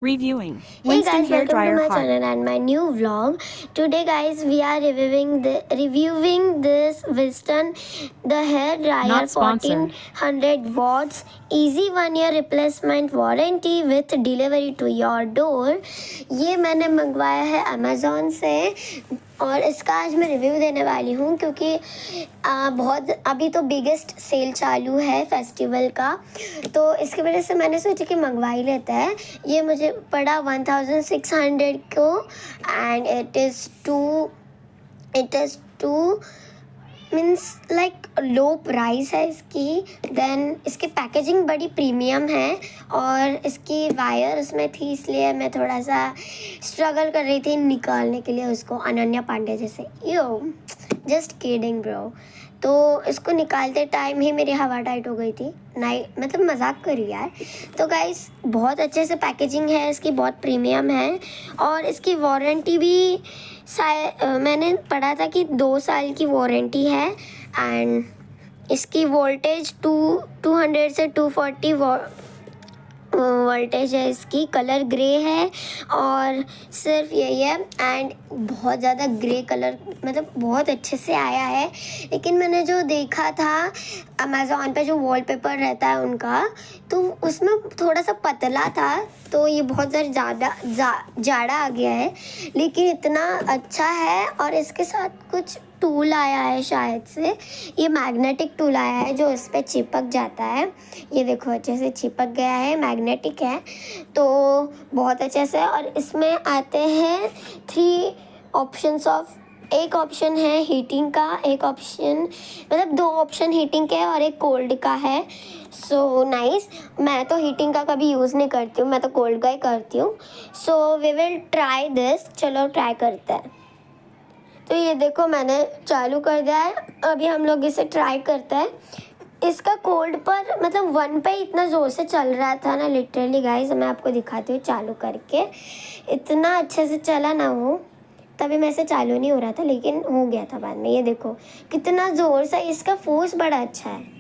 Reviewing. Hey Winston guys, welcome to Hairdryer my Hot. channel and my new vlog. Today guys, we are reviewing this Winston the hair dryer Not sponsored. 1400 watts easy 1 year replacement warranty with delivery to your door. ये मैंने मंगवाया है Amazon से और इसका आज मैं review देने वाली हूँ क्योंकि बहुत अभी तो बिगेस्ट सेल चालू है फेस्टिवल का, तो इसकी वजह से मैंने सोचा कि मंगवा ही लेता है। ये मुझे पड़ा 1600 को and it is two means like low price है इसकी। देन इसकी पैकेजिंग बड़ी प्रीमियम है और इसकी वायर उसमें थी, इसलिए मैं थोड़ा सा स्ट्रगल कर रही थी निकालने के लिए उसको, अनन्या पांडे जैसे। यो जस्ट किडिंग ब्रो। तो इसको निकालते टाइम ही मेरी हवा टाइट हो गई थी, नहीं मतलब मजाक करी यार। तो गाइस बहुत अच्छे से पैकेजिंग है इसकी, बहुत प्रीमियम है और इसकी वारंटी भी मैंने पढ़ा था कि 2 साल की वारंटी है। एंड इसकी वोल्टेज 200 से 240 वोल्टेज है इसकी। कलर ग्रे है और सिर्फ यही है एंड बहुत ज़्यादा ग्रे कलर मतलब बहुत अच्छे से आया है। लेकिन मैंने जो देखा था अमेज़ॉन पे जो वॉलपेपर रहता है उनका, तो उसमें थोड़ा सा पतला था, तो ये बहुत ज़्यादा जाड़ा आ गया है। लेकिन इतना अच्छा है और इसके साथ कुछ टूल आया है, शायद से ये मैग्नेटिक टूल आया है जो इस पर चिपक जाता है। ये देखो अच्छे से चिपक गया है, मैग्नेटिक है तो बहुत अच्छे से। और इसमें आते हैं 3 ऑप्शंस ऑफ, एक ऑप्शन है हीटिंग का, एक ऑप्शन मतलब 2 ऑप्शन हीटिंग के है और एक कोल्ड का है। So nice. मैं तो हीटिंग का कभी यूज़ नहीं करती हूँ, मैं तो कोल्ड का ही करती हूँ। So we will try this, चलो ट्राई करते हैं। तो ये देखो मैंने चालू कर दिया है, अभी हम लोग इसे ट्राई करते हैं। इसका कोल्ड पर मतलब 1 पे इतना ज़ोर से चल रहा था ना, लिटरली गाइस मैं आपको दिखाती हूँ चालू करके, इतना अच्छे से चला ना वो। तभी मैं से चालू नहीं हो रहा था लेकिन हो गया था बाद में। ये देखो कितना ज़ोर से, इसका फोर्स बड़ा अच्छा है।